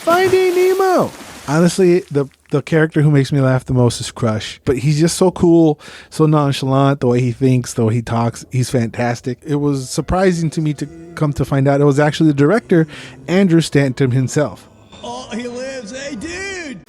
Finding Nemo. Honestly, the character who makes me laugh the most is Crush, but he's just so cool, so nonchalant, the way he thinks, the way he talks, he's fantastic. It was surprising to me to come to find out it was actually the director, Andrew Stanton himself. Oh, he lives, hey dude!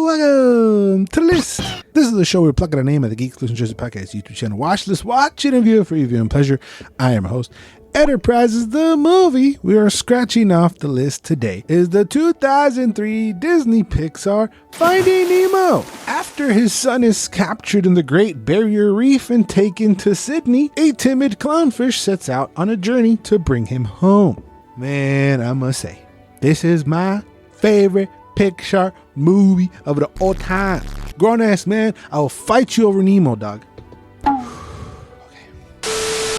Welcome to the list. This is the show where we pluck out a name of the Geeks, New Jersey podcast YouTube channel. Watch this, watch it, and view it for your viewing pleasure. I am your host. Enterprises, the movie we are scratching off the list today is the 2003 Disney Pixar Finding Nemo. After his son is captured in the Great Barrier Reef and taken to Sydney, a timid clownfish sets out on a journey to bring him home. Man, I must say, this is my favorite PIXAR movie of the all time. Grown ass man, I will fight you over Nemo, dog.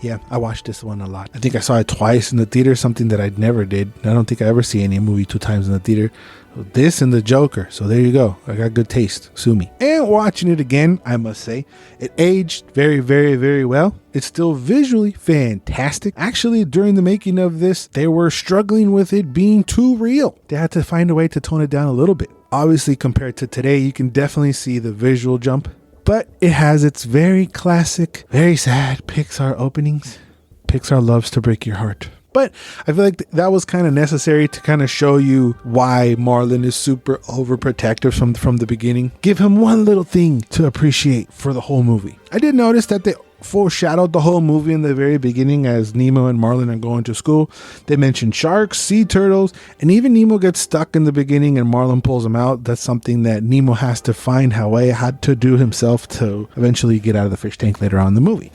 Yeah, I watched this one a lot. I think I saw it twice in the theater, something that I never did. I don't think I ever see any movie 2 times in the theater. This and the Joker. So there you go. I got good taste. Sue me. And watching it again, I must say, it aged very, very, very well. It's still visually fantastic. Actually, during the making of this, they were struggling with it being too real. They had to find a way to tone it down a little bit. Obviously, compared to today, you can definitely see the visual jump. But it has its very classic, very sad Pixar openings. Pixar loves to break your heart. But I feel like that was kind of necessary to kind of show you why Marlin is super overprotective from the beginning. Give him one little thing to appreciate for the whole movie. I did notice that they foreshadowed the whole movie in the very beginning as Nemo and Marlin are going to school. They mentioned sharks, sea turtles, and even Nemo gets stuck in the beginning and Marlin pulls him out. That's something that Nemo has to find had to do himself to eventually get out of the fish tank later on in the movie.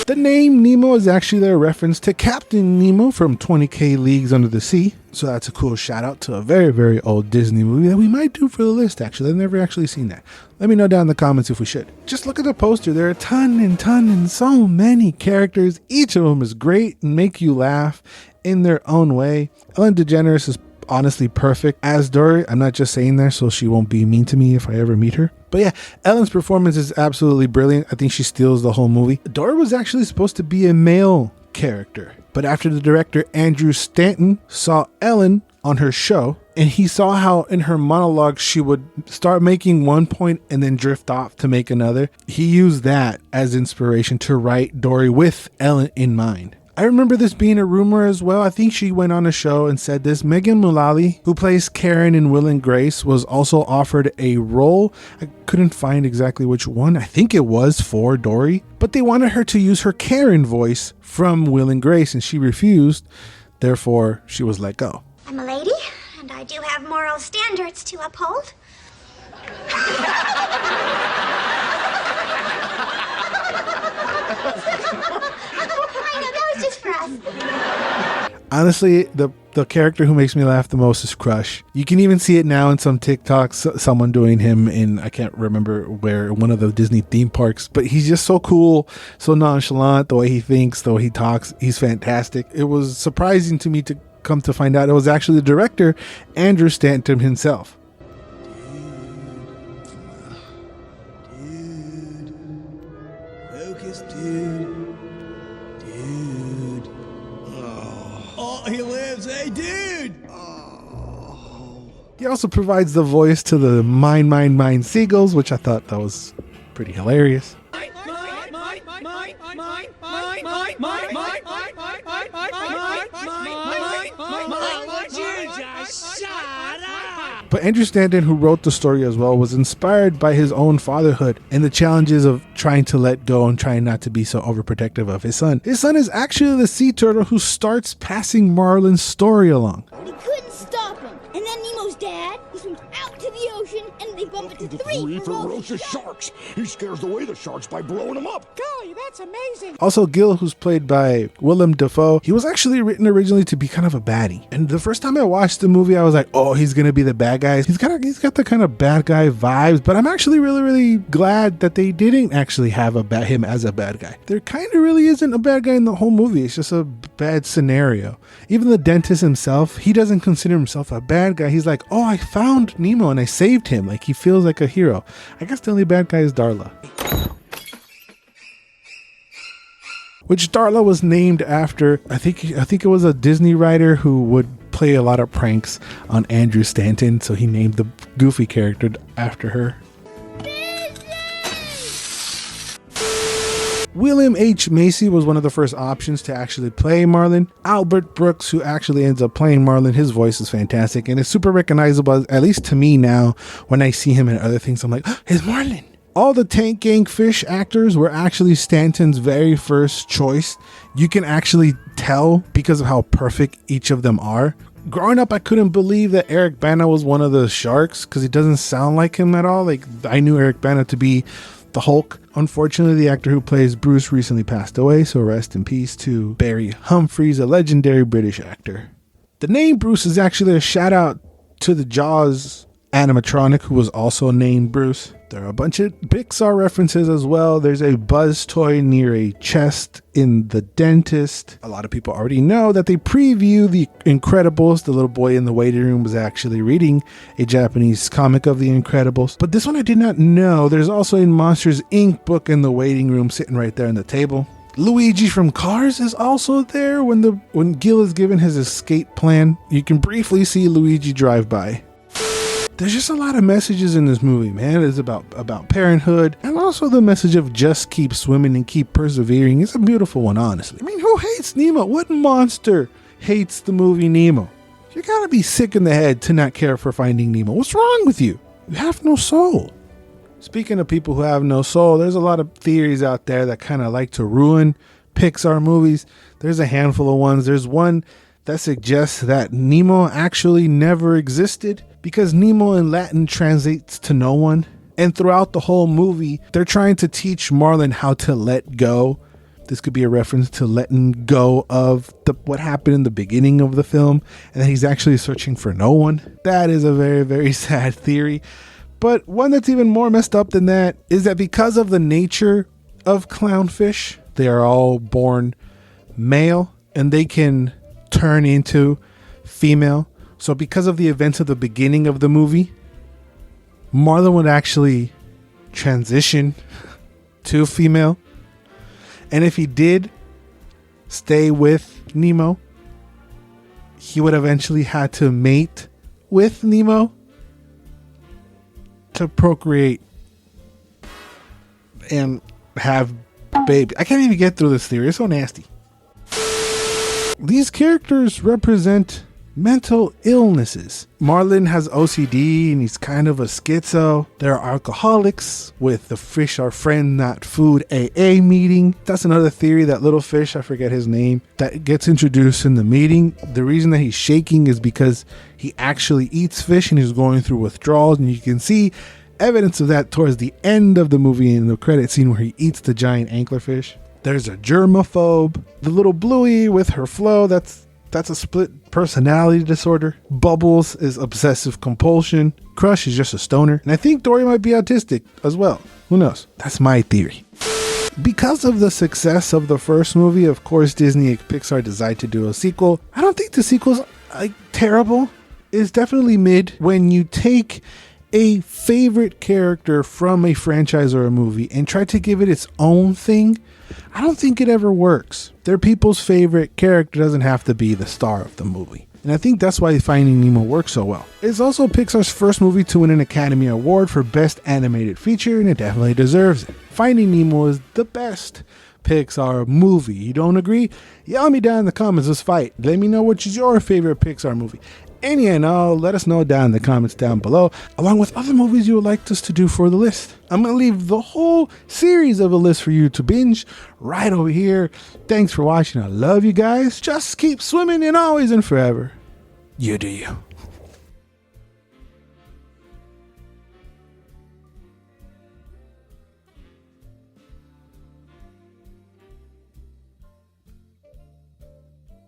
The name Nemo is actually a reference to Captain Nemo from 20K Leagues Under the Sea. So that's a cool shout out to a very, very old Disney movie that we might do for the list, actually. I've never actually seen that. Let me know down in the comments if we should. Just look at the poster. There are a ton and so many characters. Each of them is great and make you laugh in their own way. Ellen DeGeneres is honestly perfect as Dory. I'm not just saying that so she won't be mean to me if I ever meet her. But yeah, Ellen's performance is absolutely brilliant. I think she steals the whole movie. Dory was actually supposed to be a male character, but after the director Andrew Stanton saw Ellen on her show and he saw how in her monologue she would start making one point and then drift off to make another, he used that as inspiration to write Dory with Ellen in mind. I remember this being a rumor as well. I think she went on a show and said this. Megan Mullally, who plays Karen in Will and Grace, was also offered a role. I couldn't find exactly which one. I think it was for Dory, but they wanted her to use her Karen voice from Will and Grace and she refused. Therefore, she was let go. I'm a lady and I do have moral standards to uphold. Just for us. Honestly, the character who makes me laugh the most is Crush. You can even see it now in some TikToks, someone doing him in, I can't remember where, one of the Disney theme parks, but he's just so cool, so nonchalant, the way he thinks, the way he talks, he's fantastic. It was surprising to me to come to find out it was actually the director, Andrew Stanton himself. Dude. Focus, dude. Oh, he lives, hey dude! He also provides the voice to the Mine Seagulls, which I thought that was pretty hilarious. But Andrew Stanton, who wrote the story as well, was inspired by his own fatherhood and the challenges of trying to let go and trying not to be so overprotective of his son. His son is actually the sea turtle who starts passing Marlin's story along. He couldn't stop him. And then Nemo's dad, he swims out to the ocean and they bump into three ferocious sharks. He scares away the sharks by blowing them up. Golly, that's amazing. Also, Gil, who's played by Willem Dafoe, he was actually written originally to be kind of a baddie. And the first time I watched the movie, I was like, oh, he's going to be the bad guy. He's got the kind of bad guy vibes, but I'm actually really glad that they didn't actually have him as a bad guy. There kind of really isn't a bad guy in the whole movie. It's just a bad scenario. Even the dentist himself, he doesn't consider himself a bad guy. He's like, oh, I found Nemo and I saved him. Like, he feels like a hero. I guess the only bad guy is Darla. which Darla was named after. I think it was a Disney writer who would play a lot of pranks on Andrew Stanton, so he named the Goofy character after her. William H. Macy was one of the first options to actually play Marlin. Albert Brooks, who actually ends up playing Marlin, his voice is fantastic and it's super recognizable, at least to me now. When I see him in other things, I'm like, oh, it's Marlin. All the Tank Gang Fish actors were actually Stanton's very first choice. You can actually tell because of how perfect each of them are. Growing up, I couldn't believe that Eric Bana was one of the sharks because he doesn't sound like him at all. Like, I knew Eric Bana to be the Hulk. Unfortunately, the actor who plays Bruce recently passed away, so rest in peace to Barry Humphries, a legendary British actor. The name Bruce is actually a shout out to the Jaws animatronic who was also named Bruce. There are a bunch of PIXAR references as well. There's a Buzz toy near a chest in The Dentist. A lot of people already know that they preview The Incredibles. The little boy in the waiting room was actually reading a Japanese comic of The Incredibles. But this one I did not know. There's also a Monsters Inc. book in the waiting room sitting right there on the table. Luigi from Cars is also there when Gil is given his escape plan. You can briefly see Luigi drive by. There's just a lot of messages in this movie, man. It's about parenthood and also the message of just keep swimming and keep persevering. It's a beautiful one, honestly. I mean, who hates Nemo? What monster hates the movie Nemo? You gotta be sick in the head to not care for Finding Nemo. What's wrong with you? You have no soul. Speaking of people who have no soul, there's a lot of theories out there that kind of like to ruin Pixar movies. There's a handful of ones. There's one that suggests that Nemo actually never existed because Nemo in Latin translates to no one. And throughout the whole movie, they're trying to teach Marlin how to let go. This could be a reference to letting go of what happened in the beginning of the film, and that he's actually searching for no one. That is a very, very sad theory. But one that's even more messed up than that is that because of the nature of clownfish, they are all born male and they can turn into female. So because of the events of the beginning of the movie, Marlin would actually transition to female. And if he did stay with Nemo, he would eventually had to mate with Nemo to procreate and have baby. I can't even get through this theory. It's so nasty. These characters represent mental illnesses. Marlin has OCD and he's kind of a schizo. There are alcoholics with the fish are friend not food AA meeting. That's another theory, that little fish, I forget his name, that gets introduced in the meeting. The reason that he's shaking is because he actually eats fish and he's going through withdrawals, and you can see evidence of that towards the end of the movie in the credit scene where he eats the giant anglerfish. There's a germaphobe. The little Bluey with her flow, that's a split personality disorder. Bubbles is obsessive compulsion. Crush is just a stoner. And I think Dory might be autistic as well. Who knows? That's my theory. Because of the success of the first movie, of course, Disney and Pixar decided to do a sequel. I don't think the sequel's terrible. It's definitely mid. When you take a favorite character from a franchise or a movie and try to give it its own thing, I don't think it ever works. Their people's favorite character doesn't have to be the star of the movie. And I think that's why Finding Nemo works so well. It's also Pixar's first movie to win an Academy Award for Best Animated Feature, and it definitely deserves it. Finding Nemo is the best Pixar movie. You don't agree? Yell me down in the comments. Let's fight. Let me know which is your favorite Pixar movie. Any and all, let us know down in the comments down below, along with other movies you would like us to do for the list. I'm going to leave the whole series of a list for you to binge right over here. Thanks for watching. I love you guys. Just keep swimming and always and forever. You do you.